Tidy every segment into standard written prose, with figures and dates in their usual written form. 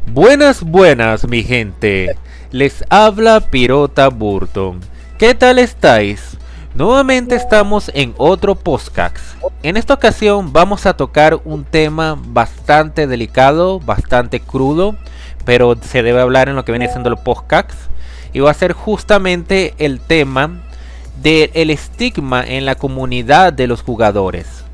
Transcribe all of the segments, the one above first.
Buenas, buenas, mi gente. Les habla Pirota Burton. ¿Qué tal estáis? Nuevamente estamos en otro podcast. En esta ocasión vamos a tocar un tema bastante delicado, bastante crudo, pero se debe hablar en lo que viene siendo el podcast. Y va a ser justamente el tema del estigma en la comunidad de los jugadores.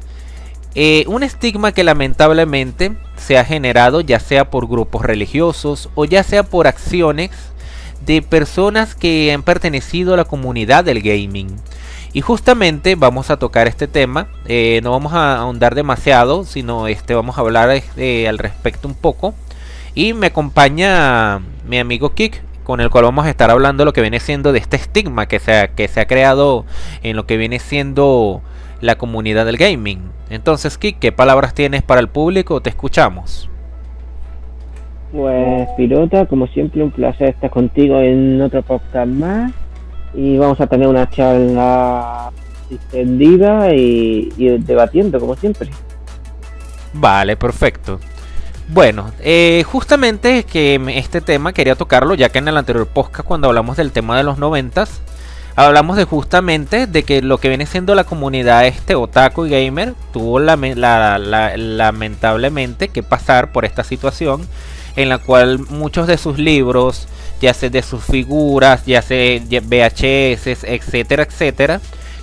Un estigma que lamentablemente se ha generado ya sea por grupos religiosos o ya sea por acciones de personas que han pertenecido a la comunidad del gaming. Y justamente vamos a tocar este tema, no vamos a ahondar demasiado, sino vamos a hablar al respecto un poco. Y me acompaña mi amigo Kik, con el cual vamos a estar hablando de lo que viene siendo de este estigma que se ha creado en lo que viene siendo la comunidad del gaming. Entonces, Kik, ¿qué palabras tienes para el público? Te escuchamos. Pues Pirota, como siempre un placer estar contigo en otro podcast más y vamos a tener una charla extendida y debatiendo como siempre. Vale, perfecto. Bueno, justamente que este tema quería tocarlo ya que en el anterior podcast cuando hablamos del tema de los noventas hablamos de justamente de que lo que viene siendo la comunidad otaku y gamer tuvo lamentablemente que pasar por esta situación en la cual muchos de sus libros, ya sea de sus figuras, ya sea VHS, etcétera, etcétera,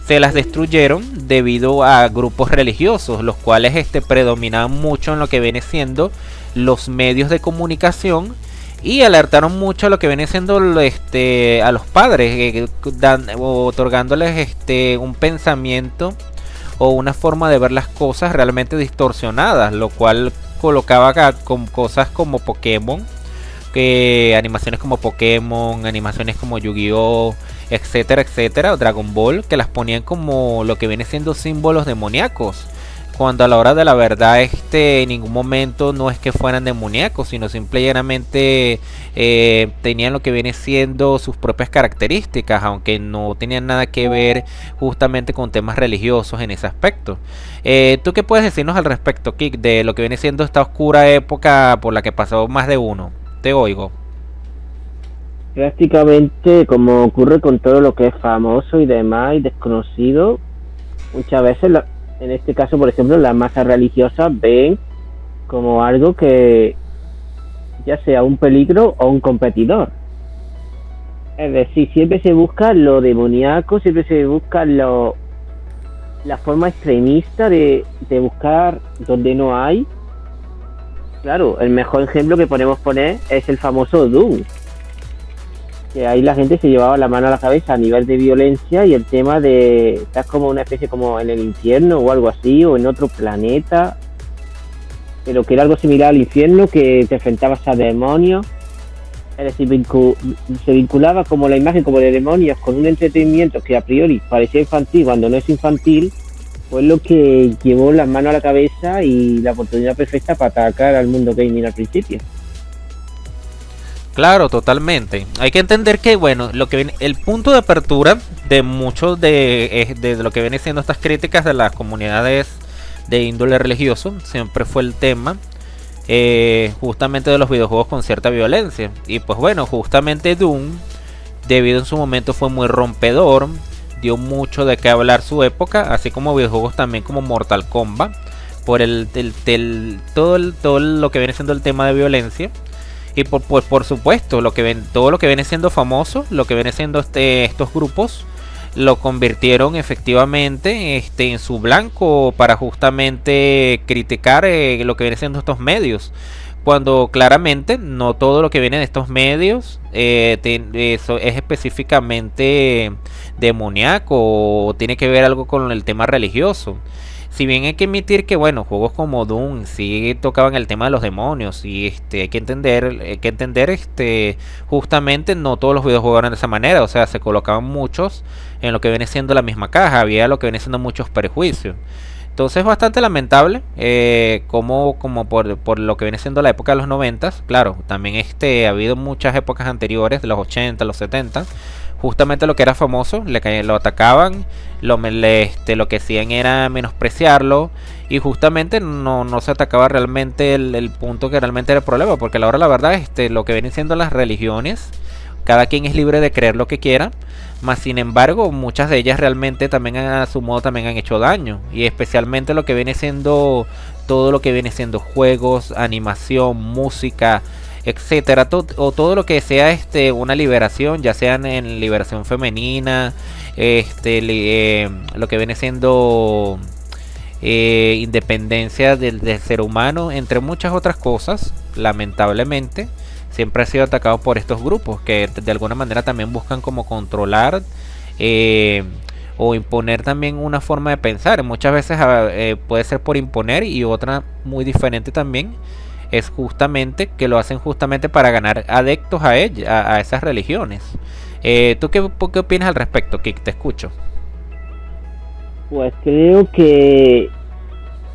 se las destruyeron debido a grupos religiosos, los cuales predominaban mucho en lo que viene siendo los medios de comunicación y alertaron mucho a lo que viene siendo a los padres, otorgándoles un pensamiento o una forma de ver las cosas realmente distorsionadas, lo cual colocaba acá con cosas como Pokémon, animaciones como Pokémon, animaciones como Yu-Gi-Oh, etcétera, etcétera, Dragon Ball, que las ponían como lo que viene siendo símbolos demoníacos, cuando a la hora de la verdad en ningún momento no es que fueran demoníacos, sino simplemente tenían lo que viene siendo sus propias características, aunque no tenían nada que ver justamente con temas religiosos en ese aspecto. ¿Tú qué puedes decirnos al respecto, Kik, de lo que viene siendo esta oscura época por la que pasó más de uno? Te oigo. Prácticamente, como ocurre con todo lo que es famoso y demás y desconocido, muchas veces en este caso, por ejemplo, las masas religiosas ven como algo que ya sea un peligro o un competidor. Es decir, siempre se busca lo demoníaco, siempre se busca la forma extremista de buscar donde no hay. Claro, el mejor ejemplo que podemos poner es el famoso Doom, que ahí la gente se llevaba la mano a la cabeza a nivel de violencia y el tema de estás como una especie como en el infierno o algo así, o en otro planeta, pero que era algo similar al infierno, que te enfrentabas a demonios. Es decir, se vinculaba como la imagen como de demonios con un entretenimiento que a priori parecía infantil cuando no es infantil, fue lo que llevó las manos a la cabeza y la oportunidad perfecta para atacar al mundo gaming al principio. Claro, totalmente. Hay que entender que, bueno, lo que viene, el punto de apertura de muchos de lo que viene siendo estas críticas de las comunidades de índole religioso siempre fue el tema justamente de los videojuegos con cierta violencia. Y pues bueno, justamente Doom, debido en su momento fue muy rompedor, dio mucho de qué hablar su época, así como videojuegos también como Mortal Kombat, por todo lo que viene siendo el tema de violencia. Y por supuesto, todo lo que viene siendo famoso, lo que viene siendo estos grupos, lo convirtieron efectivamente en su blanco para justamente criticar lo que viene siendo estos medios. Cuando claramente no todo lo que viene de estos medios eso es específicamente demoníaco o tiene que ver algo con el tema religioso. Si bien hay que admitir que bueno, juegos como Doom sí tocaban el tema de los demonios y hay que entender justamente no todos los videojuegos eran de esa manera, o sea, se colocaban muchos en lo que viene siendo la misma caja, había lo que viene siendo muchos prejuicios. Entonces es bastante lamentable como por lo que viene siendo la época de los 90, claro, también ha habido muchas épocas anteriores, de los 80, los 70, justamente lo que era famoso, lo atacaban, lo que hacían era menospreciarlo, y justamente no se atacaba realmente el punto que realmente era el problema, porque a la hora la verdad, lo que vienen siendo las religiones, cada quien es libre de creer lo que quiera, más sin embargo muchas de ellas realmente también a su modo también han hecho daño, y especialmente lo que viene siendo todo lo que viene siendo juegos, animación, música, etcétera, o todo lo que sea una liberación, ya sea en liberación femenina, lo que viene siendo independencia del ser humano, entre muchas otras cosas, lamentablemente siempre ha sido atacado por estos grupos que de alguna manera también buscan como controlar, o imponer también una forma de pensar. Muchas veces puede ser por imponer, y otra muy diferente también es justamente que lo hacen justamente para ganar adeptos a esas religiones. ¿Tú qué opinas al respecto, Kik? Te escucho. Pues creo que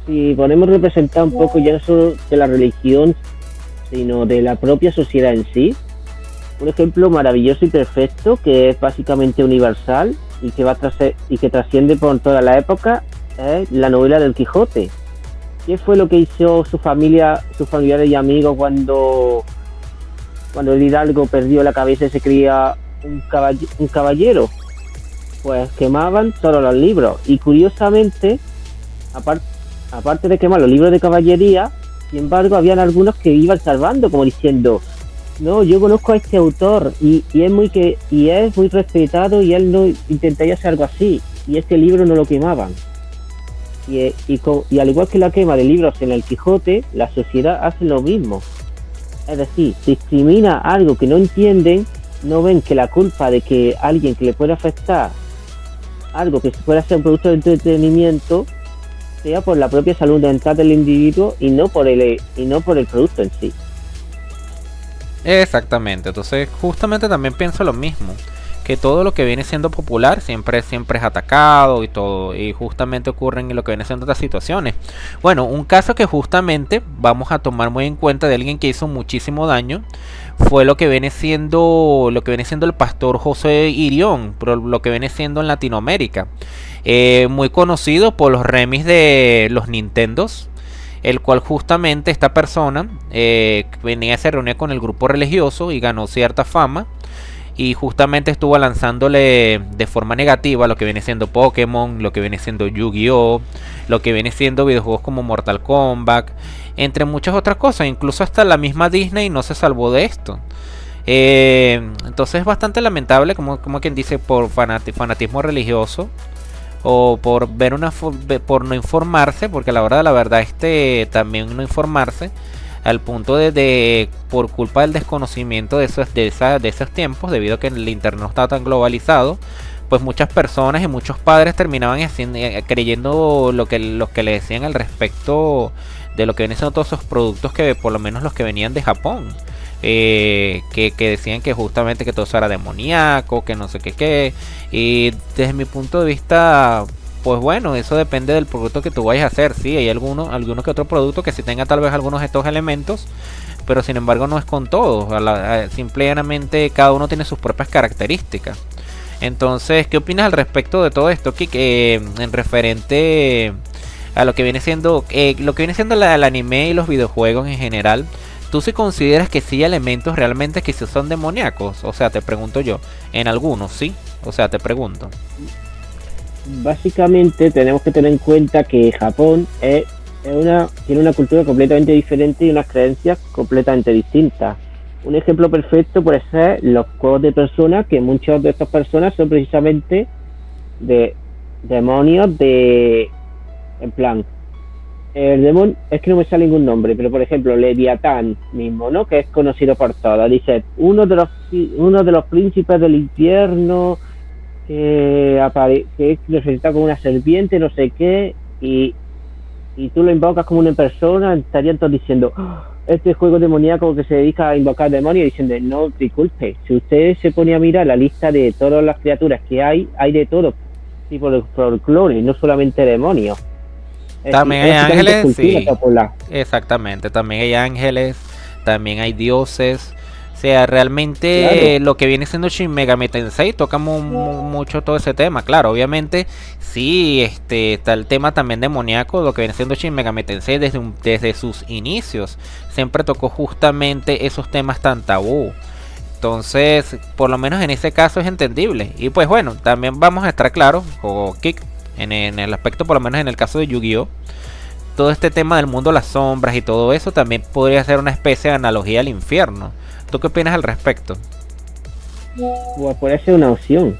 si podemos representar un poco ya no solo de la religión, sino de la propia sociedad en sí, un ejemplo maravilloso y perfecto que es básicamente universal y que trasciende por toda la época es la novela del Quijote. ¿Qué fue lo que hizo su familia, sus familiares y amigos cuando el hidalgo perdió la cabeza y se creía un caballero? Pues quemaban todos los libros, y curiosamente, aparte de quemar los libros de caballería, sin embargo habían algunos que iban salvando, como diciendo: no, yo conozco a este autor y es muy respetado, y él no intentaría hacer algo así, y este libro no lo quemaban. Y al igual que la quema de libros en el Quijote, la sociedad hace lo mismo. Es decir, discrimina algo que no entienden, no ven que la culpa de que alguien que le pueda afectar algo que pueda ser un producto de entretenimiento sea por la propia salud mental del individuo, y no por el producto en sí. Exactamente, entonces justamente también pienso lo mismo, que todo lo que viene siendo popular siempre es atacado y todo, y justamente ocurren en lo que viene siendo otras situaciones. Bueno, un caso que justamente vamos a tomar muy en cuenta de alguien que hizo muchísimo daño fue lo que viene siendo el pastor José Irión, pero lo que viene siendo en Latinoamérica, muy conocido por los remix de los Nintendos, el cual justamente esta persona se reunía con el grupo religioso y ganó cierta fama, y justamente estuvo lanzándole de forma negativa lo que viene siendo Pokémon, lo que viene siendo Yu-Gi-Oh, lo que viene siendo videojuegos como Mortal Kombat, entre muchas otras cosas. Incluso hasta la misma Disney no se salvó de esto. Entonces es bastante lamentable, como quien dice, por fanatismo religioso, o por por no informarse, porque a la hora de la verdad también no informarse, al punto de por culpa del desconocimiento de esos tiempos, debido a que el internet no estaba tan globalizado, pues muchas personas y muchos padres terminaban creyendo lo que le decían al respecto de lo que vienen siendo todos esos productos, que por lo menos los que venían de Japón, que decían que justamente que todo eso era demoníaco, que no sé qué, y desde mi punto de vista, pues bueno, eso depende del producto que tú vayas a hacer. Sí, hay alguno que otro producto que sí tenga tal vez algunos de estos elementos, pero sin embargo no es con todos. Simplemente cada uno tiene sus propias características. Entonces, ¿qué opinas al respecto de todo esto, que en referente a lo que viene siendo el anime y los videojuegos en general? ¿Tú sí consideras que sí hay elementos realmente que sí son demoníacos? O sea, te pregunto yo, en algunos, ¿sí? O sea, te pregunto. Básicamente tenemos que tener en cuenta que Japón tiene una cultura completamente diferente y unas creencias completamente distintas. Un ejemplo perfecto puede ser los juegos de personas, que muchas de estas personas son precisamente de demonios en plan, el demonio, es que no me sale ningún nombre, pero por ejemplo Leviatán mismo, ¿no? Que es conocido por todos. Dice, uno de los príncipes del infierno, que es representado como una serpiente, no sé qué, y tú lo invocas como una persona, estarían todos diciendo: "Oh, este juego demoníaco que se dedica a invocar demonios", diciendo: no, disculpe, si usted se pone a mirar la lista de todas las criaturas que hay de todo tipo de folclore, no solamente demonios. También hay ángeles, sí. Popular. Exactamente, también hay ángeles, también hay dioses. O sea, realmente Claro, lo que viene siendo Shin Megami Tensei toca mucho todo ese tema. Claro, obviamente sí, está el tema también demoníaco, lo que viene siendo Shin Megami Tensei desde sus inicios. Siempre tocó justamente esos temas tan tabú. Entonces, por lo menos en ese caso es entendible. Y pues bueno, también vamos a estar claros, o Kick, en el aspecto, por lo menos en el caso de Yu-Gi-Oh! Todo este tema del mundo de las sombras y todo eso también podría ser una especie de analogía al infierno. ¿Tú qué opinas al respecto? pues puede ser una opción.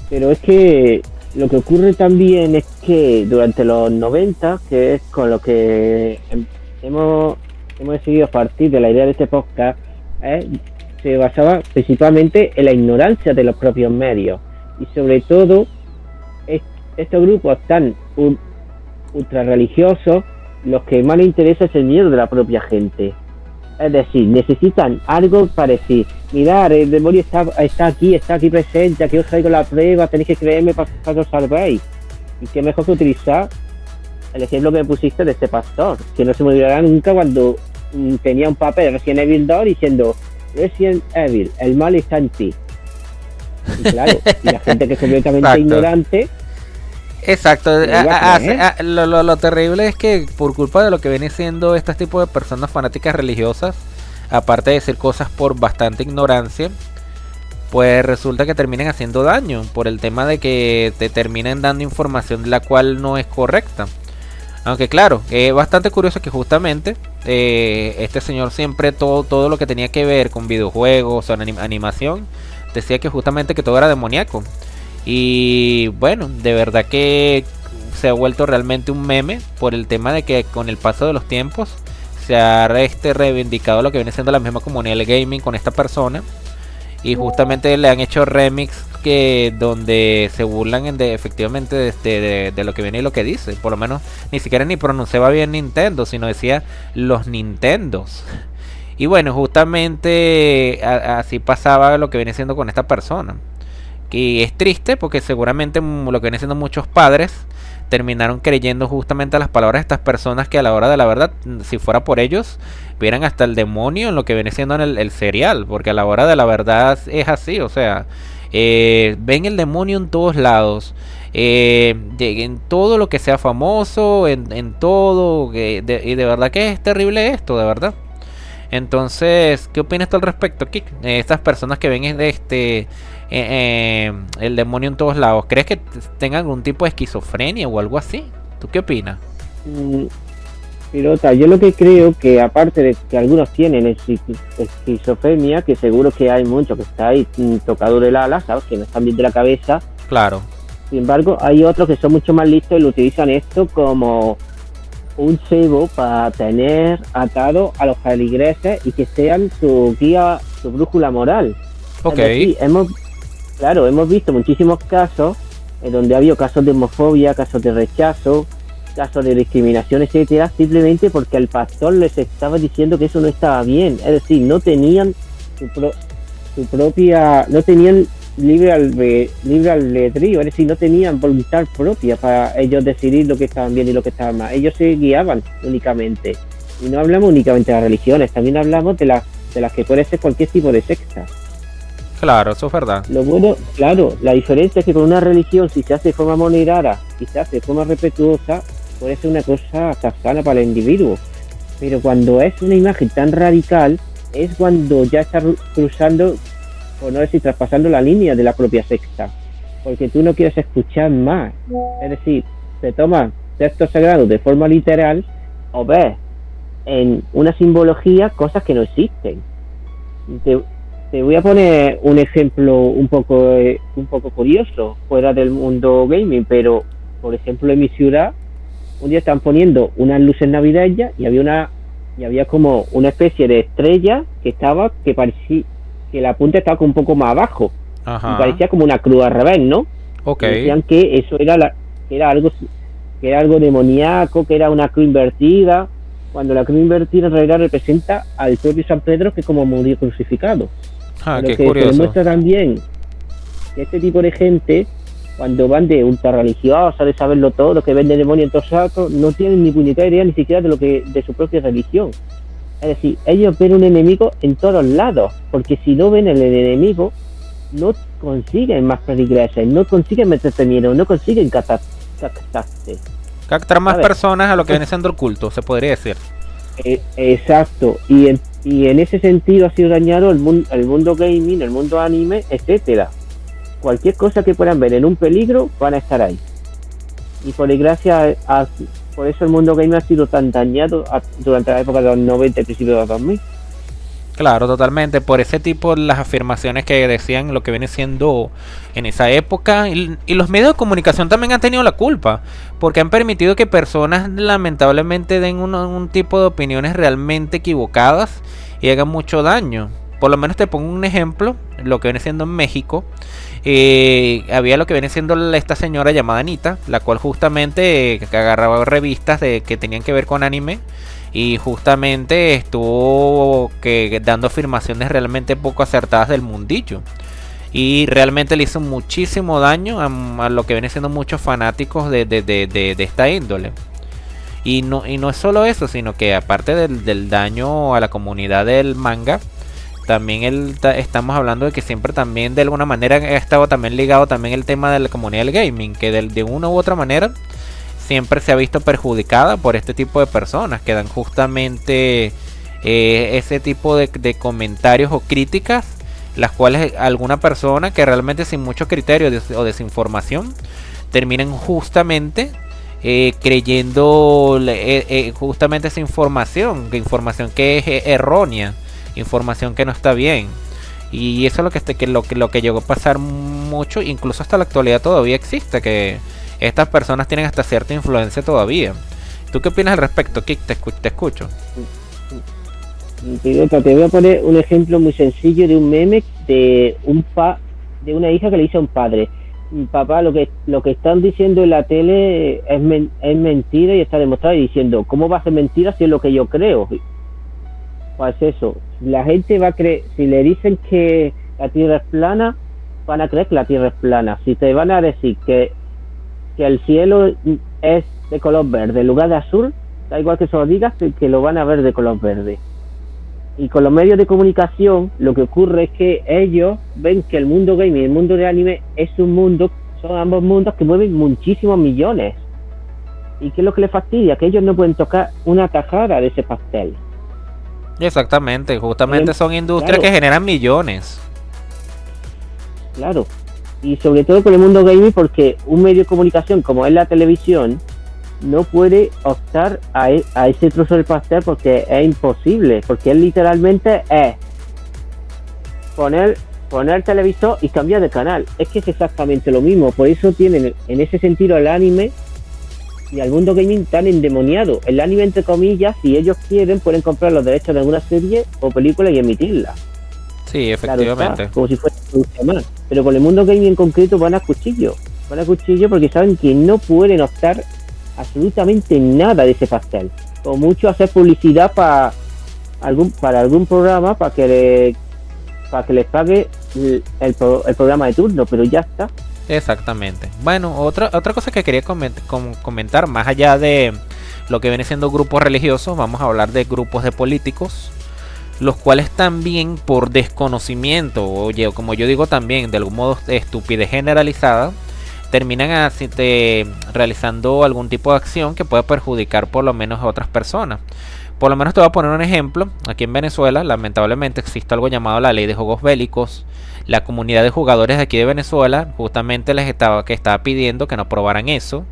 Pero es que lo que ocurre también es que durante los 90, que es con lo que hemos, hemos decidido partir de la idea de este podcast, se basaba principalmente en la ignorancia de los propios medios. Y sobre todo, estos grupos tan ultra religiosos, los que más les interesa es el miedo de la propia gente. Es decir, necesitan algo para decir, mirad, el demonio está aquí presente, aquí os traigo la prueba, tenéis que creerme para que os salvéis. Y qué mejor que utilizar el ejemplo que me pusiste de este pastor, que no se me olvidará nunca cuando tenía un papel de Resident Evil 2 diciendo, Resident Evil, el mal está en ti. Y claro, y la gente que es completamente Exacto. ignorante... Exacto, lo iba a creer. lo terrible es que por culpa de lo que viene siendo este tipo de personas fanáticas religiosas, aparte de decir cosas por bastante ignorancia, pues resulta que terminan haciendo daño por el tema de que te terminen dando información de la cual no es correcta. Aunque claro, es bastante curioso que justamente este señor siempre todo lo que tenía que ver con videojuegos o animación, decía que justamente que todo era demoníaco. Y bueno, de verdad que se ha vuelto realmente un meme por el tema de que con el paso de los tiempos se ha reivindicado lo que viene siendo la misma comunidad del gaming con esta persona. Y justamente le han hecho remix que donde se burlan efectivamente de lo que viene y lo que dice. Por lo menos ni siquiera ni pronunciaba bien Nintendo, sino decía los Nintendos. Y bueno, justamente así pasaba lo que viene siendo con esta persona. Y es triste porque seguramente lo que vienen siendo muchos padres terminaron creyendo justamente a las palabras de estas personas que a la hora de la verdad, si fuera por ellos, vieran hasta el demonio en lo que viene siendo en el serial, porque a la hora de la verdad es así, o sea, ven el demonio en todos lados, en todo lo que sea famoso, en todo, y de verdad que es terrible esto, de verdad. Entonces, ¿qué opinas tú al respecto, Kik? Estas personas que ven el demonio en todos lados, ¿crees que tengan algún tipo de esquizofrenia o algo así? ¿Tú qué opinas? Pilota, yo lo que creo que aparte de que algunos tienen esquizofrenia, que seguro que hay muchos que está ahí tocado del ala, ¿sabes? Que no están bien de la cabeza. Claro. Sin embargo, hay otros que son mucho más listos y lo utilizan esto como un cebo para tener atado a los feligreses y que sean su guía, su brújula moral. Ok. Es decir, hemos visto muchísimos casos en donde ha habido casos de homofobia, casos de rechazo, casos de discriminación, etcétera, simplemente porque el pastor les estaba diciendo que eso no estaba bien. Es decir, no tenían su propia, no tenían libre albedrío, es decir, no tenían voluntad propia para ellos decidir lo que estaban bien y lo que estaba mal. Ellos se guiaban únicamente. Y no hablamos únicamente de las religiones, también hablamos de las que puede ser cualquier tipo de secta. Claro, eso es verdad. Lo bueno, claro, la diferencia es que con una religión, si se hace de forma moderada y se hace de forma respetuosa, puede ser una cosa hasta sana para el individuo. Pero cuando es una imagen tan radical, es cuando ya está cruzando, por no decir traspasando la línea de la propia secta. Porque tú no quieres escuchar más. Es decir, se toman textos sagrados de forma literal o ves en una simbología cosas que no existen. Te voy a poner un ejemplo un poco curioso, fuera del mundo gaming, pero por ejemplo en mi ciudad, un día estaban poniendo unas luces navideñas y había como una especie de estrella que parecía que la punta estaba como un poco más abajo. Ajá. Y parecía como una cruz al revés, ¿no? Ok. Y decían que eso era algo demoníaco, que era una cruz invertida, cuando la cruz invertida en realidad representa al propio San Pedro que como murió crucificado. Ah, Pero qué que curioso. se demuestra también que este tipo de gente, cuando van de ultra religiosa, de saberlo todo, que venden demonios en todos sacos, no tienen ni puñetera idea ni siquiera de su propia religión. Es decir, ellos ven un enemigo en todos lados, porque si no ven el enemigo, no consiguen más peligreses, no consiguen meterte miedo, no consiguen captarte. Captar más personas a lo que viene siendo el culto, se podría decir. Exacto, y en ese sentido ha sido dañado el mundo gaming, el mundo anime, etcétera. Cualquier cosa que puedan ver en un peligro, van a estar ahí. Y por desgracia, por eso el mundo gaming ha sido tan dañado durante la época de los 90 y principios de los 2000. Claro, totalmente, por ese tipo de las afirmaciones que decían lo que viene siendo en esa época, y los medios de comunicación también han tenido la culpa, porque han permitido que personas lamentablemente den un tipo de opiniones realmente equivocadas y hagan mucho daño. Por lo menos te pongo un ejemplo, lo que viene siendo en México, había lo que viene siendo esta señora llamada Anita, la cual justamente agarraba revistas que tenían que ver con anime, y justamente estuvo dando afirmaciones realmente poco acertadas del mundillo, y realmente le hizo muchísimo daño a lo que viene siendo muchos fanáticos de esta índole. Y no es solo eso, sino que aparte del daño a la comunidad del manga, también estamos hablando de que siempre también de alguna manera ha estado también ligado también el tema de la comunidad del gaming, que de una u otra manera siempre se ha visto perjudicada por este tipo de personas que dan justamente ese tipo de comentarios o críticas, las cuales alguna persona que realmente sin mucho criterio o desinformación terminan justamente creyendo justamente esa información que es errónea, información que no está bien. Y eso es lo que llegó a pasar mucho, incluso hasta la actualidad todavía existe, que estas personas tienen hasta cierta influencia todavía. ¿Tú qué opinas al respecto, Kik? Te escucho. Te voy a poner un ejemplo muy sencillo de un meme de una hija que le dice a un padre: papá, lo que están diciendo en la tele es mentira y está demostrado, y diciendo, ¿cómo va a ser mentira si es lo que yo creo? Pues eso, la gente va a creer, si le dicen que la Tierra es plana, van a creer que la Tierra es plana. Si te van a decir que el cielo es de color verde en lugar de azul, da igual que se lo digas, que lo van a ver de color verde. Y con los medios de comunicación lo que ocurre es que ellos ven que el mundo gaming y el mundo de anime son ambos mundos que mueven muchísimos millones. ¿Y qué es lo que les fastidia? Que ellos no pueden tocar una tajada de ese pastel. Exactamente, justamente son industrias que generan millones. Claro, y sobre todo con el mundo gaming, porque un medio de comunicación como es la televisión no puede optar a ese trozo del pastel, porque es imposible, porque él literalmente es poner el televisor y cambiar de canal. Es que es exactamente lo mismo. Por eso tienen en ese sentido el anime y al mundo gaming tan endemoniado. El anime, entre comillas, si ellos quieren, pueden comprar los derechos de alguna serie o película y emitirla. Sí, efectivamente. Claro, como si fuera más. Pero con el mundo gaming en concreto van a cuchillo porque saben que no pueden optar absolutamente nada de ese pastel. O mucho hacer publicidad para algún programa para que les pague el programa de turno, pero ya está. Exactamente. Bueno, otra cosa que quería comentar, más allá de lo que viene siendo grupos religiosos, vamos a hablar de grupos de políticos, los cuales también por desconocimiento, oye, como yo digo también, de algún modo estupidez generalizada, terminan realizando algún tipo de acción que pueda perjudicar por lo menos a otras personas. Por lo menos te voy a poner un ejemplo. Aquí en Venezuela, lamentablemente, existe algo llamado la ley de juegos bélicos. La comunidad de jugadores de aquí de Venezuela justamente estaba pidiendo que no aprobaran eso.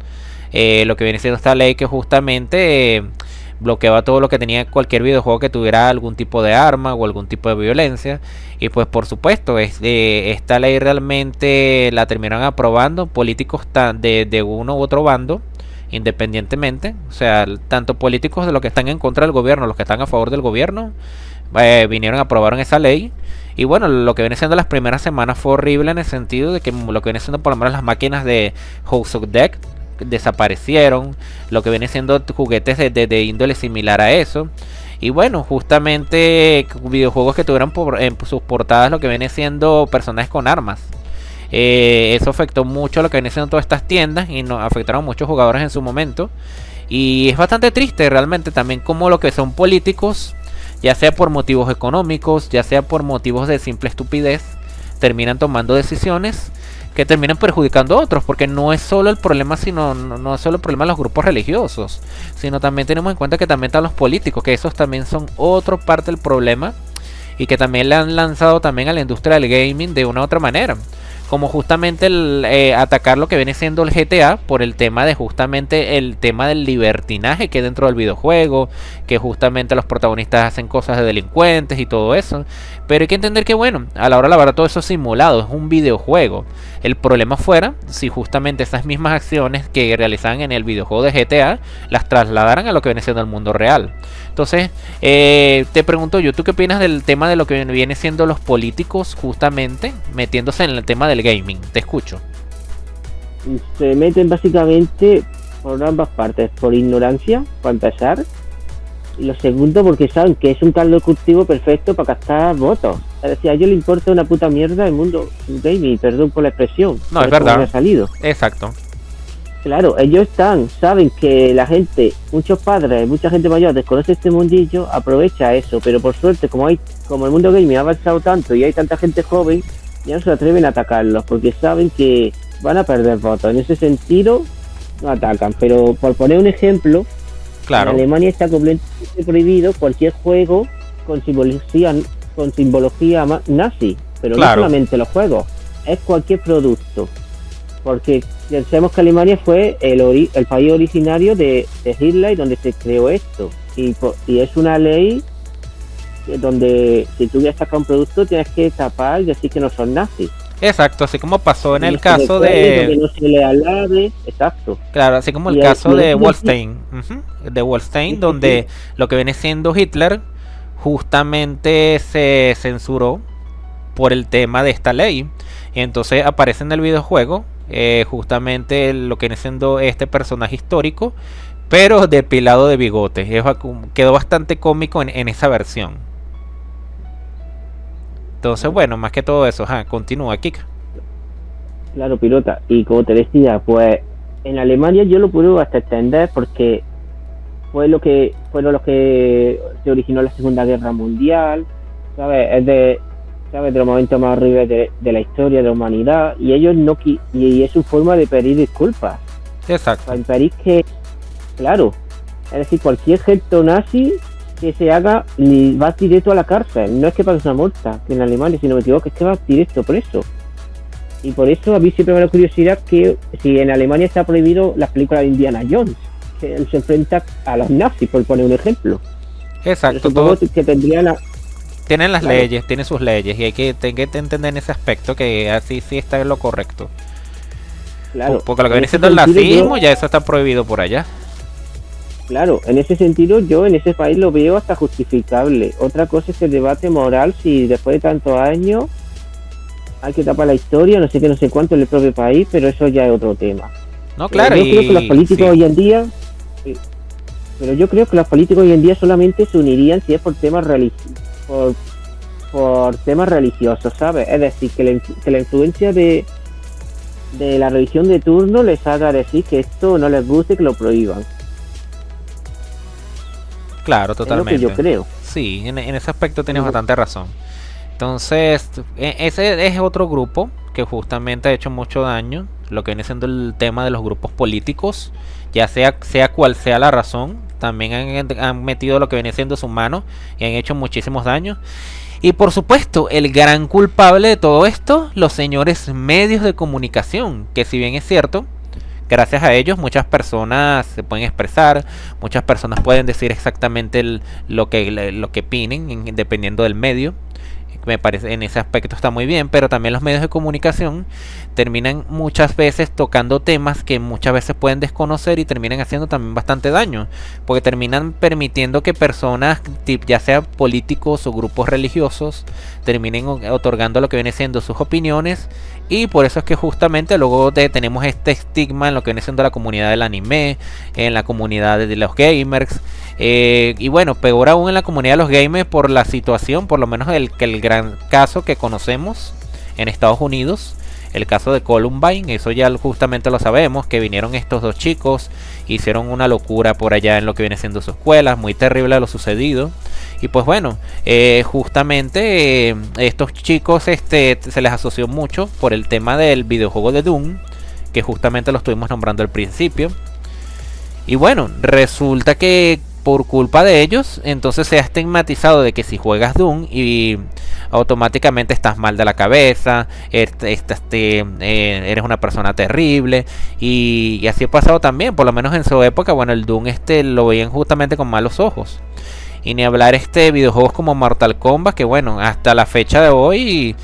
Lo que viene siendo esta ley que justamente bloqueaba todo lo que tenía cualquier videojuego que tuviera algún tipo de arma o algún tipo de violencia. Y pues por supuesto, esta ley realmente la terminaron aprobando políticos de uno u otro bando, independientemente, o sea, tanto políticos de los que están en contra del gobierno, los que están a favor del gobierno, vinieron a aprobar esa ley. Y bueno, lo que viene siendo las primeras semanas fue horrible en el sentido de que lo que viene siendo por lo menos las máquinas de House of Deck desaparecieron, lo que viene siendo juguetes de índole similar a eso. Y bueno, justamente videojuegos que tuvieran en sus portadas lo que viene siendo personajes con armas. Eso afectó mucho lo que viene siendo todas estas tiendas y nos afectaron a muchos jugadores en su momento. Y es bastante triste realmente también como lo que son políticos ya sea por motivos económicos, ya sea por motivos de simple estupidez, terminan tomando decisiones que terminan perjudicando a otros, porque no es solo el problema, sino no es solo el problema de los grupos religiosos, sino también tenemos en cuenta que también están los políticos, que esos también son otra parte del problema y que también le han lanzado también a la industria del gaming de una u otra manera, como justamente atacar lo que viene siendo el GTA por el tema de justamente el tema del libertinaje que hay dentro del videojuego, que justamente los protagonistas hacen cosas de delincuentes y todo eso. Pero hay que entender que bueno, a la hora de la verdad todo eso es simulado, es un videojuego. El problema fuera si justamente esas mismas acciones que realizaban en el videojuego de GTA las trasladaran a lo que viene siendo el mundo real. Entonces, te pregunto yo, ¿tú qué opinas del tema de lo que viene siendo los políticos justamente metiéndose en el tema del gaming? Te escucho. Se meten básicamente por ambas partes, por ignorancia, para empezar, y lo segundo porque saben que es un caldo de cultivo perfecto para captar votos. Es decir, a ellos les importa una puta mierda el mundo gaming, perdón por la expresión. No, es verdad. Me ha salido. Exacto. Claro, ellos saben que la gente, muchos padres, mucha gente mayor desconoce este mundillo, aprovecha eso, pero por suerte como el mundo gaming ha avanzado tanto y hay tanta gente joven, ya no se atreven a atacarlos, porque saben que van a perder votos. En ese sentido, no atacan, pero por poner un ejemplo, claro, en Alemania está completamente prohibido cualquier juego con simbología nazi, pero claro, no solamente los juegos, es cualquier producto. Porque pensemos que Alemania fue el país originario de Hitler, donde se creó esto. Y es una ley donde si tú ya sacas un producto tienes que tapar y decir que no son nazis. Exacto, así como pasó en el caso de... no se le alabe, exacto. Claro, así como el caso de Wolfenstein. De Wolfenstein, donde lo que viene siendo Hitler justamente se censuró por el tema de esta ley. Y entonces aparece en el videojuego justamente lo que viene siendo este personaje histórico, pero depilado de bigote. Quedó bastante cómico en esa versión. Entonces, bueno, más que todo eso, continúa, Kika. Claro, pilota. Y como te decía, pues en Alemania yo lo pude hasta entender porque fueron los que se originó la Segunda Guerra Mundial, ¿sabes? Es de los momentos más horribles de la historia de la humanidad, y ellos y es su forma de pedir disculpas. Exacto. Para impedir que, claro, es decir, cualquier gesto nazi que se haga va directo a la cárcel, no es que pague una multa en Alemania, si no me equivoco, es que va directo preso. Y por eso a mí siempre me da curiosidad que si en Alemania está prohibido las películas de Indiana Jones, que él se enfrenta a los nazis, por poner un ejemplo. Exacto. Supongo que tendrían tienen las leyes, tienen sus leyes, y hay que entender en ese aspecto que así sí está en lo correcto. Claro. Porque lo que viene siendo el nazismo, ya eso está prohibido por allá. Claro, en ese sentido yo en ese país lo veo hasta justificable. Otra cosa es el debate moral, si después de tantos años hay que tapar la historia, no sé qué, no sé cuánto en el propio país, pero eso ya es otro tema. No, claro. Yo creo que los políticos hoy en día... Pero yo creo que los políticos hoy en día solamente se unirían si es por temas por temas religiosos, ¿sabes? Es decir, que la influencia de la religión de turno les haga decir que esto no les guste y que lo prohíban. Claro, totalmente. Es lo que yo creo. Sí, en ese aspecto tienes bastante razón. Entonces, ese es otro grupo que justamente ha hecho mucho daño, lo que viene siendo el tema de los grupos políticos, ya sea cual sea la razón, también han metido lo que viene siendo su mano y han hecho muchísimos daños. Y por supuesto, el gran culpable de todo esto, los señores medios de comunicación, que si bien es cierto, gracias a ellos muchas personas se pueden expresar, muchas personas pueden decir exactamente lo que opinen, dependiendo del medio. Me parece en ese aspecto está muy bien, pero también los medios de comunicación terminan muchas veces tocando temas que muchas veces pueden desconocer y terminan haciendo también bastante daño, porque terminan permitiendo que personas, ya sea políticos o grupos religiosos, terminen otorgando lo que viene siendo sus opiniones, y por eso es que justamente luego tenemos este estigma en lo que viene siendo la comunidad del anime, en la comunidad de los gamers, y bueno, peor aún en la comunidad de los gamers por la situación, por lo menos el gran caso que conocemos en Estados Unidos, el caso de Columbine, eso ya justamente lo sabemos, que vinieron estos dos chicos, hicieron una locura por allá en lo que viene siendo su escuela, muy terrible lo sucedido. Y pues bueno, justamente estos chicos se les asoció mucho por el tema del videojuego de Doom, que justamente lo estuvimos nombrando al principio. Y bueno, resulta que por culpa de ellos, entonces se ha estigmatizado de que si juegas Doom y automáticamente estás mal de la cabeza, eres una persona terrible, y así ha pasado también, por lo menos en su época. Bueno, el Doom lo veían justamente con malos ojos. Y ni hablar videojuegos como Mortal Kombat, que bueno, hasta la fecha de hoy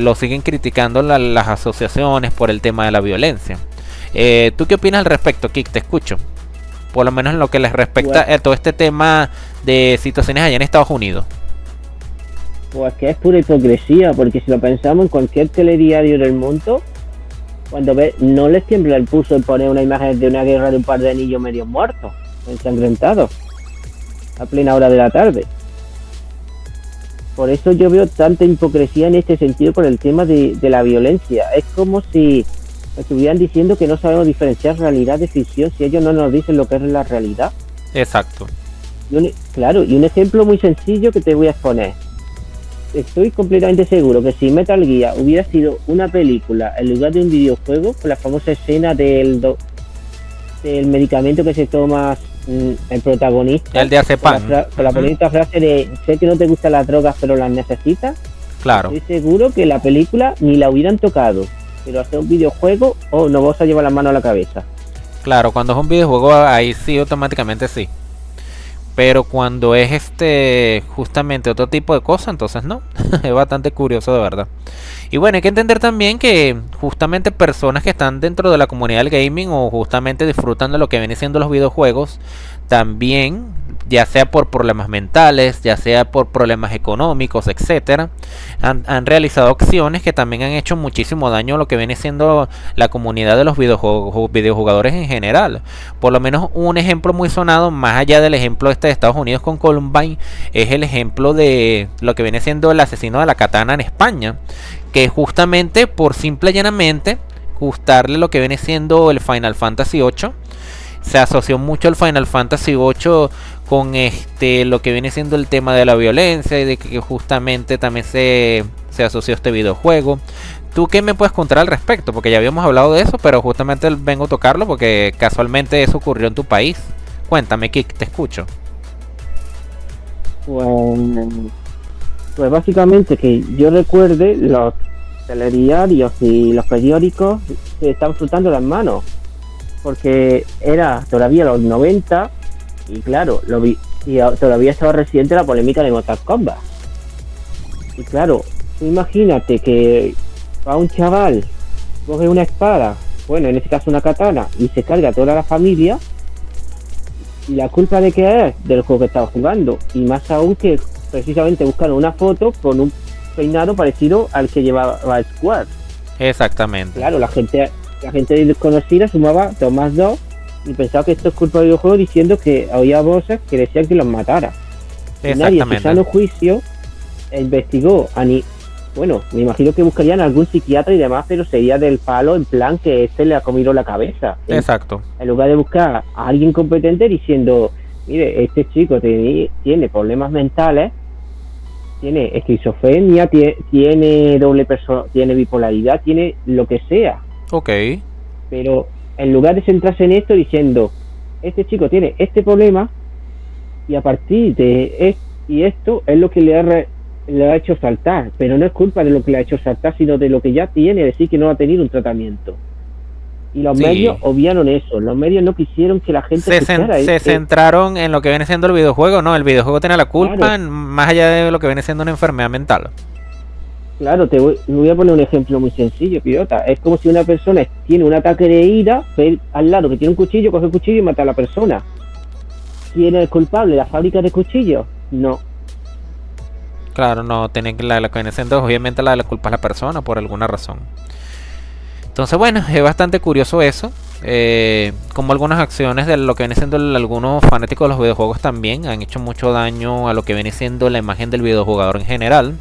lo siguen criticando las asociaciones por el tema de la violencia. ¿Tú qué opinas al respecto, Kik? Te escucho. Por lo menos en lo que les respecta a todo este tema de situaciones allá en Estados Unidos. Pues que es pura hipocresía, porque si lo pensamos en cualquier telediario del mundo, cuando no les tiembla el pulso en poner una imagen de una guerra de un par de niños medio muertos, ensangrentados, a plena hora de la tarde. Por eso yo veo tanta hipocresía en este sentido por el tema de la violencia. Es como si estuvieran diciendo que no sabemos diferenciar realidad de ficción si ellos no nos dicen lo que es la realidad. Exacto. Claro, y un ejemplo muy sencillo que te voy a exponer. Estoy completamente seguro que si Metal Gear hubiera sido una película en lugar de un videojuego, con la famosa escena del medicamento que se toma el protagonista, el de Azepam, con la bonita frase de sé que no te gustan las drogas pero las necesitas, claro, estoy seguro que la película ni la hubieran tocado, pero hacer un videojuego no vas a llevar la mano a la cabeza. Claro, cuando es un videojuego ahí sí, automáticamente sí. Pero cuando es justamente otro tipo de cosa, entonces no. Es bastante curioso, de verdad. Y bueno, hay que entender también que justamente personas que están dentro de la comunidad del gaming o justamente disfrutan de lo que vienen siendo los videojuegos, también, ya sea por problemas mentales, ya sea por problemas económicos, etcétera, han realizado acciones que también han hecho muchísimo daño a lo que viene siendo la comunidad de los videojugadores en general. Por lo menos un ejemplo muy sonado, más allá del ejemplo de Estados Unidos con Columbine, es el ejemplo de lo que viene siendo el asesino de la katana en España, que justamente por simple y llanamente gustarle lo que viene siendo el Final Fantasy VIII, se asoció mucho el Final Fantasy VIII con lo que viene siendo el tema de la violencia y de que justamente también se asoció a este videojuego. ¿Tú qué me puedes contar al respecto? Porque ya habíamos hablado de eso, pero justamente vengo a tocarlo porque casualmente eso ocurrió en tu país. Cuéntame, Kik, te escucho. Pues básicamente que yo recuerde, los telediarios y los periódicos se estaban frotando las manos, porque era todavía los 90 y claro, todavía estaba reciente la polémica de Mortal Kombat. Y claro, imagínate que va un chaval, coge una espada, bueno, en este caso una katana, y se carga a toda la familia, y la culpa de qué es del juego que estaba jugando, y más aún que precisamente buscaron una foto con un peinado parecido al que llevaba Square. Exactamente. Claro, la gente desconocida sumaba 2 más 2 y pensaba que esto es culpa del videojuego, diciendo que había voces que decían que los matara. Y nadie, en su sano juicio, investigó bueno, me imagino que buscarían a algún psiquiatra y demás, pero sería del palo, en plan que le ha comido la cabeza. Exacto. En lugar de buscar a alguien competente diciendo, mire, este chico tiene problemas mentales, tiene esquizofrenia, tiene tiene bipolaridad, tiene lo que sea. Ok. Pero en lugar de centrarse en esto diciendo, este chico tiene este problema y a partir de esto es lo que le ha hecho saltar, pero no es culpa de lo que le ha hecho saltar, sino de lo que ya tiene, decir que no ha tenido un tratamiento. Y los medios obviaron eso, los medios no quisieron que la gente se centraron en lo que viene siendo el videojuego, no, el videojuego tiene la culpa, claro, más allá de lo que viene siendo una enfermedad mental. Claro, voy a poner un ejemplo muy sencillo, Pirota. Es como si una persona tiene un ataque de ira, ve al lado que tiene un cuchillo, coge el cuchillo y mata a la persona. ¿Quién es el culpable? ¿La fábrica de cuchillos? No. Claro, no, tiene que la que viene siendo, obviamente la culpa es la persona por alguna razón. Entonces, bueno, es bastante curioso eso. Como algunas acciones de lo que viene siendo algunos fanáticos de los videojuegos también han hecho mucho daño a lo que viene siendo la imagen del videojugador en general.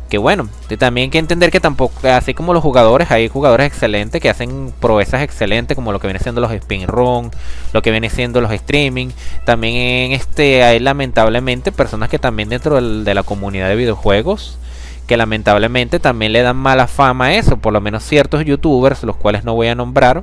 Que bueno, también hay que entender que tampoco, así como los jugadores, hay jugadores excelentes que hacen proezas excelentes, como lo que viene siendo los speedrun, lo que viene siendo los streaming. También hay lamentablemente personas que también dentro de la comunidad de videojuegos, que lamentablemente también le dan mala fama a eso, por lo menos ciertos youtubers, los cuales no voy a nombrar,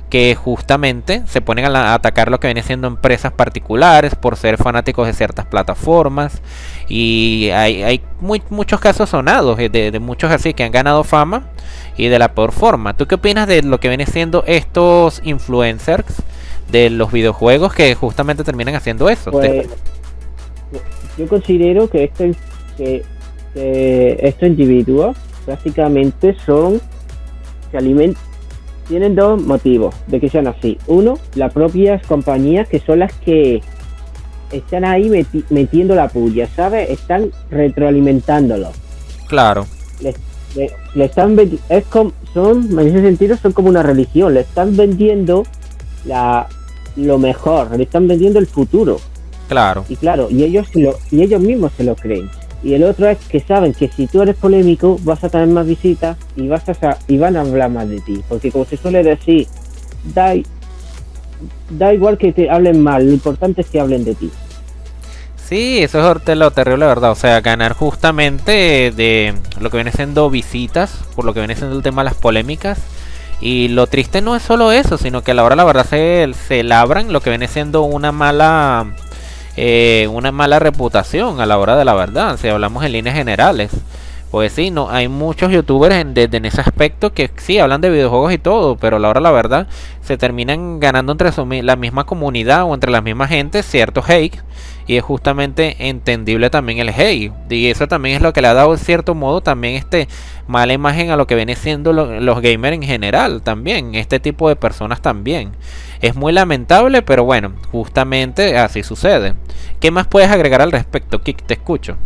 que justamente se ponen a atacar lo que viene siendo empresas particulares por ser fanáticos de ciertas plataformas. Y hay muchos casos sonados de muchos así que han ganado fama y de la peor forma. ¿Tú qué opinas de lo que viene siendo estos influencers de los videojuegos que justamente terminan haciendo eso? Pues, yo considero que estos individuos prácticamente tienen dos motivos de que sean así. Uno, las propias compañías, que son las que están ahí metiendo la puya, ¿sabes? Están retroalimentándolo. Claro. Le están en ese sentido son como una religión. Le están vendiendo lo mejor, le están vendiendo el futuro. Claro. Y claro, y ellos mismos se lo creen. Y el otro es que saben que si tú eres polémico vas a tener más visitas y van a hablar más de ti, porque como se suele decir, da igual que te hablen mal, lo importante es que hablen de ti. Sí, eso es lo terrible, ¿verdad? O sea, ganar justamente de lo que viene siendo visitas, por lo que viene siendo el tema de las polémicas. Y lo triste no es solo eso, sino que a la hora la verdad se labran lo que viene siendo una mala reputación a la hora de la verdad, si hablamos en líneas generales. Pues sí, no, hay muchos youtubers en ese aspecto que sí hablan de videojuegos y todo, pero a la hora la verdad se terminan ganando entre la misma comunidad o entre la misma gente cierto hate, y es justamente entendible también el hate, y eso también es lo que le ha dado en cierto modo también mala imagen a lo que viene siendo los gamers en general también, este tipo de personas también. Es muy lamentable, pero bueno, justamente así sucede. ¿Qué más puedes agregar al respecto, Kik? Te escucho.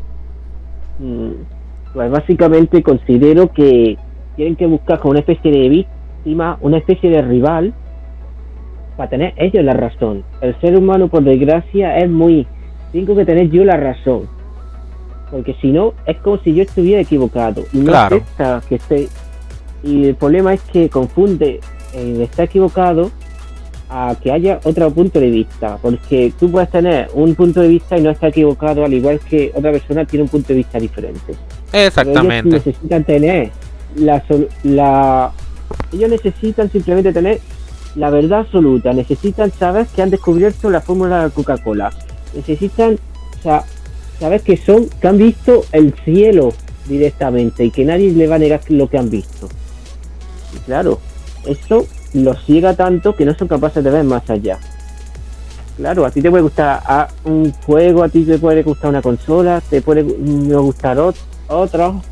Pues básicamente considero que tienen que buscar como una especie de víctima, una especie de rival, para tener ellos la razón. El ser humano, por desgracia, tengo que tener yo la razón, porque si no, es como si yo estuviera equivocado. Y no claro. Y el problema es que confunde está equivocado a que haya otro punto de vista, porque tú puedes tener un punto de vista y no estar equivocado, al igual que otra persona tiene un punto de vista diferente. Exactamente. Ellos necesitan tener ellos necesitan simplemente tener la verdad absoluta, necesitan saber que han descubierto la fórmula de Coca-Cola, necesitan saber que han visto el cielo directamente y que nadie le va a negar lo que han visto. Y claro, eso los ciega tanto que no son capaces de ver más allá. Claro, a ti te puede gustar un juego, a ti te puede gustar una consola, te puede no gustar otro,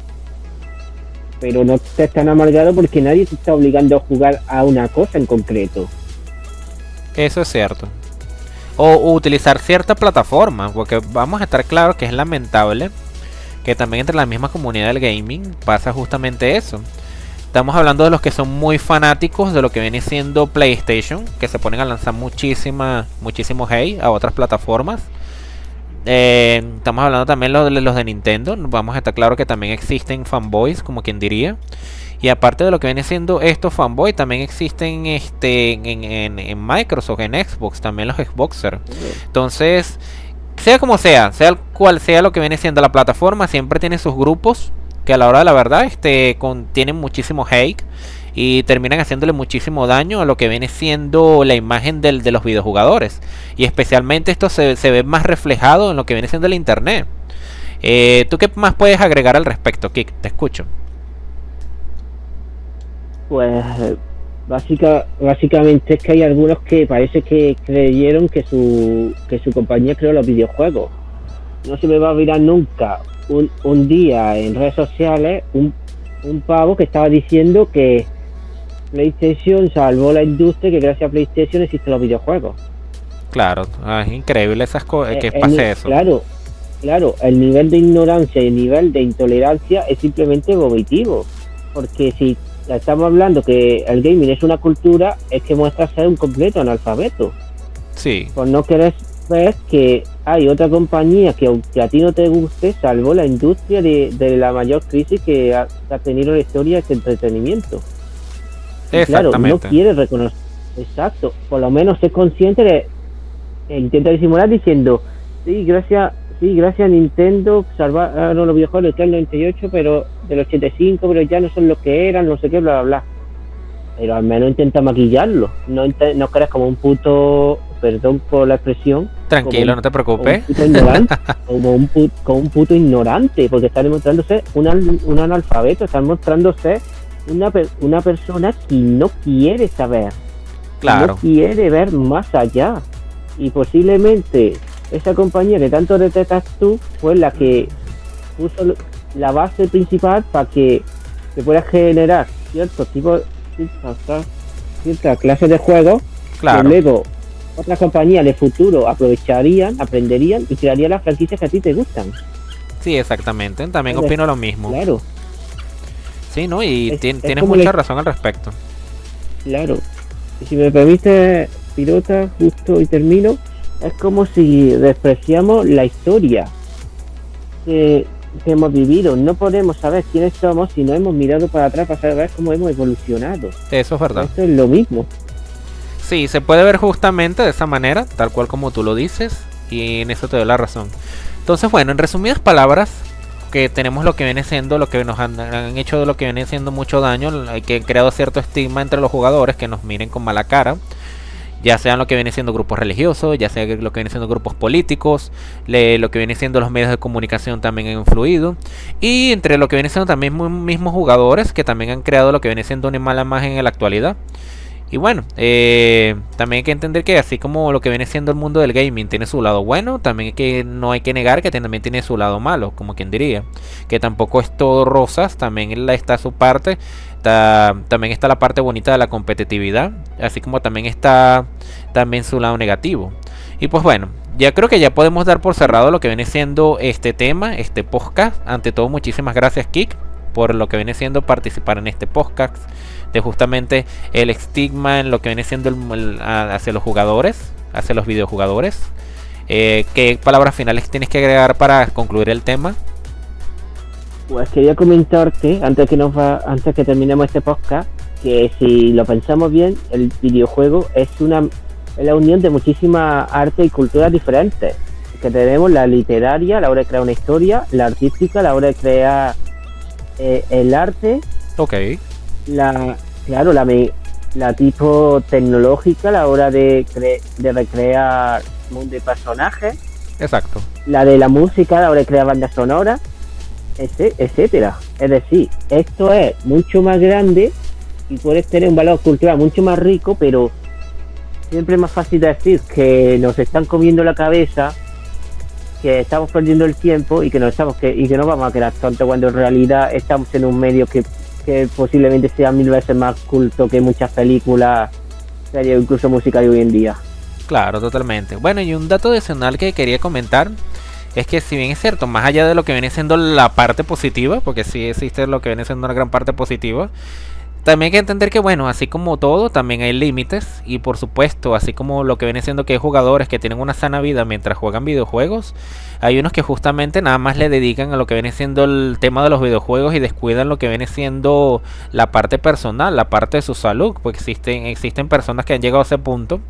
pero no te están amargado porque nadie te está obligando a jugar a una cosa en concreto. Eso es cierto. O utilizar cierta plataforma, porque vamos a estar claros que es lamentable que también entre la misma comunidad del gaming pasa justamente eso. Estamos hablando de los que son muy fanáticos de lo que viene siendo PlayStation, que se ponen a lanzar muchísimo hate a otras plataformas. Estamos hablando también de los de Nintendo. Vamos a estar claro que también existen fanboys, como quien diría. Y aparte de lo que viene siendo estos fanboys, también existen en Microsoft, en Xbox, también los Xboxers. Entonces, sea como sea cual sea lo que viene siendo la plataforma, siempre tiene sus grupos que a la hora de la verdad tienen muchísimo hate y terminan haciéndole muchísimo daño a lo que viene siendo la imagen de los videojugadores, y especialmente esto se ve más reflejado en lo que viene siendo el internet. ¿Tú qué más puedes agregar al respecto, Kik? Te escucho. Pues básicamente es que hay algunos que parece que creyeron que su compañía creó los videojuegos. No se me va a olvidar nunca un día en redes sociales un pavo que estaba diciendo que PlayStation salvó la industria, que gracias a PlayStation existen los videojuegos. Claro, es increíble esas cosas que pase eso. Claro, el nivel de ignorancia y el nivel de intolerancia es simplemente vomitivo, porque si estamos hablando que el gaming es una cultura, es que muestra ser un completo analfabeto. Sí. Por no querer ves que hay otra compañía que, aunque a ti no te guste, salvó la industria de la mayor crisis que ha tenido la historia de este entretenimiento. Y claro, no quiere reconocer. Exacto, por lo menos es consciente intenta disimular diciendo, sí, gracias a Nintendo salvaron los videojuegos del 98, pero del 85, pero ya no son lo que eran, no sé qué, bla, bla, bla. Pero al menos intenta maquillarlo, no creas como un puto, perdón por la expresión. Tranquilo, no te preocupes. Como un puto ignorante, porque está demostrándose un analfabeto, está mostrándose una persona que no quiere saber. Claro. No quiere ver más allá. Y posiblemente esa compañía que tanto detestas tú fue la que puso la base principal para que se pueda generar cierta clase de juegos. Claro. Que luego otras compañías de futuro aprenderían y crearían las franquicias que a ti te gustan. Sí, exactamente. También opino lo mismo. Claro. Sí, ¿no? Y tienes mucha razón al respecto. Claro. Y si me permite, Pirota, justo y termino, es como si despreciamos la historia que hemos vivido. No podemos saber quiénes somos si no hemos mirado para atrás para saber cómo hemos evolucionado. Eso es verdad. Esto es lo mismo. Sí, se puede ver justamente de esa manera, tal cual como tú lo dices, y en eso te doy la razón. Entonces, bueno, en resumidas palabras, que tenemos lo que viene siendo, lo que nos han hecho, lo que viene siendo mucho daño, que han creado cierto estigma entre los jugadores, que nos miren con mala cara, ya sean lo que viene siendo grupos religiosos, ya sea lo que viene siendo grupos políticos, lo que viene siendo los medios de comunicación también han influido, y entre lo que viene siendo también mismos jugadores, que también han creado lo que viene siendo una mala imagen en la actualidad. Y bueno, también hay que entender que así como lo que viene siendo el mundo del gaming tiene su lado bueno, también no hay que negar que también tiene su lado malo, como quien diría. Que tampoco es todo rosas, también está su parte, también está la parte bonita de la competitividad, así como también está también su lado negativo. Y pues bueno, ya creo que ya podemos dar por cerrado lo que viene siendo este tema, este podcast. Ante todo, muchísimas gracias, Kik, por lo que viene siendo participar en este podcast, de justamente el estigma en lo que viene siendo hacia los jugadores, hacia los videojugadores. ¿Qué palabras finales tienes que agregar para concluir el tema? Pues quería comentarte, antes que terminemos este podcast, que si lo pensamos bien, el videojuego es la unión de muchísimas artes y culturas diferentes. Que tenemos la literaria a la hora de crear una historia, la artística a la hora de crear el arte. Ok. La tipo tecnológica a la hora de recrear mundo y personajes. Exacto. La de la música a la hora de crear bandas sonoras, etcétera. Es decir, esto es mucho más grande y puedes tener un valor cultural mucho más rico, pero siempre es más fácil decir que nos están comiendo la cabeza, que estamos perdiendo el tiempo y que nos vamos a quedar tontos, cuando en realidad estamos en un medio que posiblemente sea 1000 veces más culto que muchas películas, series, incluso música de hoy en día. Claro, totalmente. Bueno, y un dato adicional que quería comentar es que, si bien es cierto, más allá de lo que viene siendo la parte positiva, porque sí existe lo que viene siendo una gran parte positiva, también hay que entender que, bueno, así como todo, también hay límites. Y por supuesto, así como lo que viene siendo que hay jugadores que tienen una sana vida mientras juegan videojuegos, hay unos que justamente nada más le dedican a lo que viene siendo el tema de los videojuegos y descuidan lo que viene siendo la parte personal, la parte de su salud. Pues existen personas que han llegado a ese punto,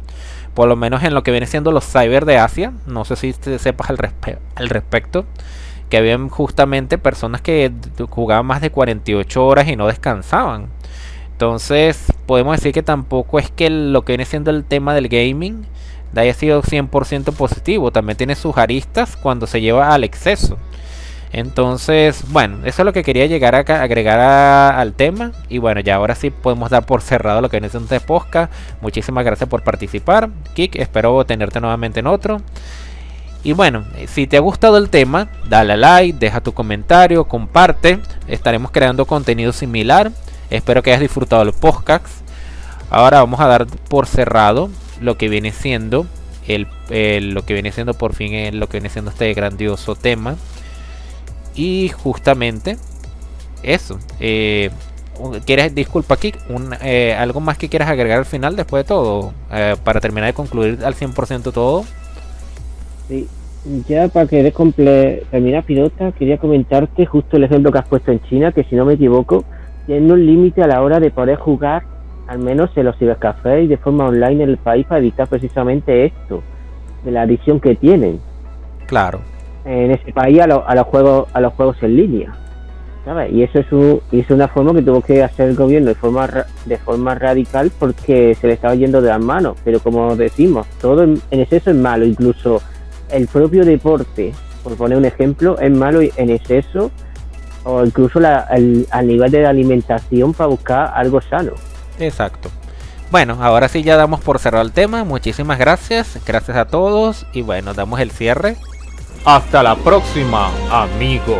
por lo menos en lo que viene siendo los cyber de Asia. No sé si te sepas al respecto, que habían justamente personas que jugaban más de 48 horas y no descansaban. Entonces podemos decir que tampoco es que lo que viene siendo el tema del gaming haya sido 100% positivo. También tiene sus aristas cuando se lleva al exceso. Entonces, bueno, eso es lo que quería llegar a agregar al tema. Y bueno, ya ahora sí podemos dar por cerrado lo que viene siendo este podcast. Muchísimas gracias por participar, Kik. Espero tenerte nuevamente en otro. Y bueno, si te ha gustado el tema, dale a like, deja tu comentario, comparte. Estaremos creando contenido similar. Espero que hayas disfrutado el podcast. Ahora vamos a dar por cerrado lo que viene siendo lo que viene siendo por fin lo que viene siendo este grandioso tema. Y justamente eso. Disculpa, Kik, algo más que quieras agregar al final después de todo, para terminar de concluir al 100% todo. Sí. Ya para que terminar, pilota, quería comentarte justo el ejemplo que has puesto en China, que si no me equivoco, tiene un límite a la hora de poder jugar, al menos en los cibercafés y de forma online en el país, para evitar precisamente esto, de la adicción que tienen Claro, en ese país a los juegos en línea, ¿sabes? Y eso es una forma que tuvo que hacer el gobierno de forma radical, porque se le estaba yendo de las manos. Pero como decimos, todo en exceso es malo, incluso el propio deporte, por poner un ejemplo, es malo en exceso, o incluso al nivel de la alimentación para buscar algo sano. exacto. Bueno, ahora sí ya damos por cerrado el tema. Muchísimas gracias. Gracias a todos. Y bueno, damos el cierre. Hasta la próxima, amigo.